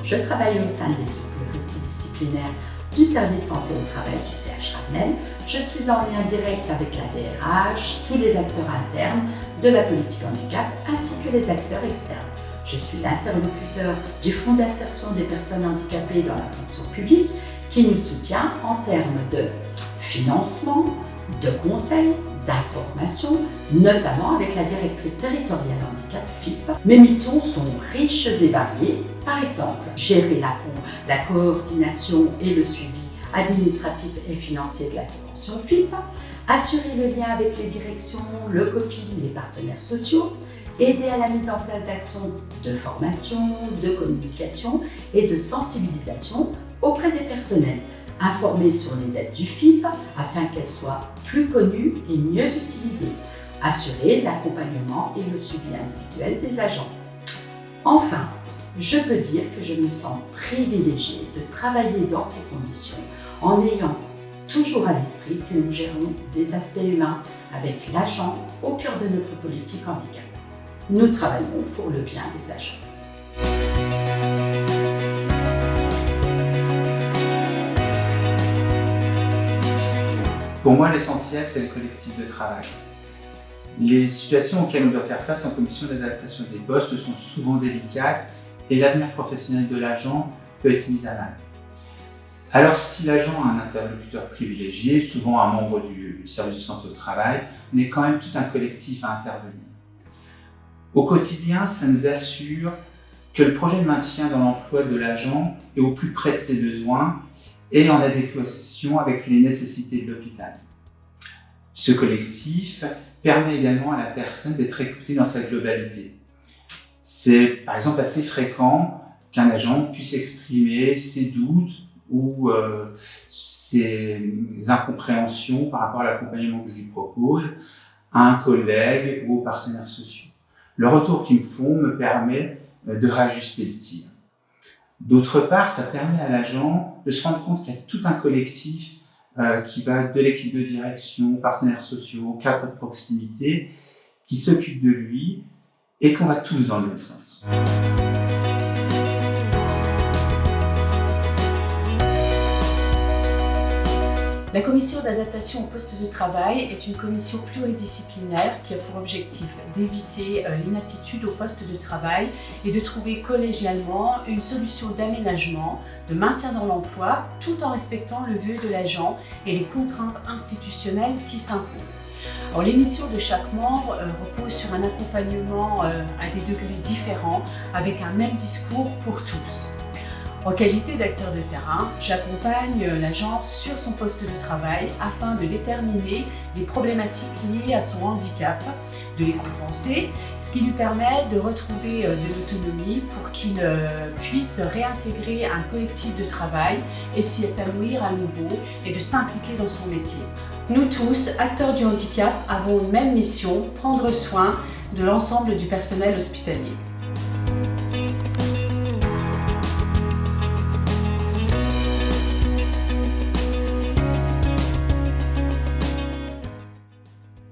Je travaille au sein de l'équipe pluridisciplinaire du service santé au travail du CH Ravenel. Je suis en lien direct avec la DRH, tous les acteurs internes de la politique handicap ainsi que les acteurs externes. Je suis l'interlocuteur du Fonds d'insertion des personnes handicapées dans la fonction publique qui nous soutient en termes de financement, de conseils, d'information, notamment avec la directrice territoriale handicap FIP. Mes missions sont riches et variées. Par exemple, gérer la coordination et le suivi administratif et financier de la convention FIP, assurer le lien avec les directions, le COPI, les partenaires sociaux, aider à la mise en place d'actions de formation, de communication et de sensibilisation auprès des personnels, informer sur les aides du FIP afin qu'elles soient plus connues et mieux utilisées, assurer l'accompagnement et le suivi individuel des agents. Enfin, je peux dire que je me sens privilégiée de travailler dans ces conditions en ayant toujours à l'esprit que nous gérons des aspects humains avec l'agent au cœur de notre politique handicap. Nous travaillons pour le bien des agents. Pour moi, l'essentiel, c'est le collectif de travail. Les situations auxquelles on doit faire face en commission d'adaptation des postes sont souvent délicates et l'avenir professionnel de l'agent peut être mis à mal. Alors, si l'agent a un interlocuteur privilégié, souvent un membre du service de santé au travail, on est quand même tout un collectif à intervenir. Au quotidien, ça nous assure que le projet de maintien dans l'emploi de l'agent est au plus près de ses besoins et en adéquation avec les nécessités de l'hôpital. Ce collectif permet également à la personne d'être écoutée dans sa globalité. C'est par exemple assez fréquent qu'un agent puisse exprimer ses doutes ou ses incompréhensions par rapport à l'accompagnement que je lui propose à un collègue ou aux partenaires sociaux. Le retour qu'ils me font me permet de réajuster le tir. D'autre part, ça permet à l'agent de se rendre compte qu'il y a tout un collectif qui va de l'équipe de direction, partenaires sociaux, cadres de proximité, qui s'occupe de lui et qu'on va tous dans le même sens. La commission d'adaptation au poste de travail est une commission pluridisciplinaire qui a pour objectif d'éviter l'inaptitude au poste de travail et de trouver collégialement une solution d'aménagement, de maintien dans l'emploi, tout en respectant le vœu de l'agent et les contraintes institutionnelles qui s'imposent. Alors, les missions de chaque membre reposent sur un accompagnement à des degrés différents, avec un même discours pour tous. En qualité d'acteur de terrain, j'accompagne l'agent sur son poste de travail afin de déterminer les problématiques liées à son handicap, de les compenser, ce qui lui permet de retrouver de l'autonomie pour qu'il puisse réintégrer un collectif de travail et s'y épanouir à nouveau et de s'impliquer dans son métier. Nous tous, acteurs du handicap, avons une même mission, prendre soin de l'ensemble du personnel hospitalier.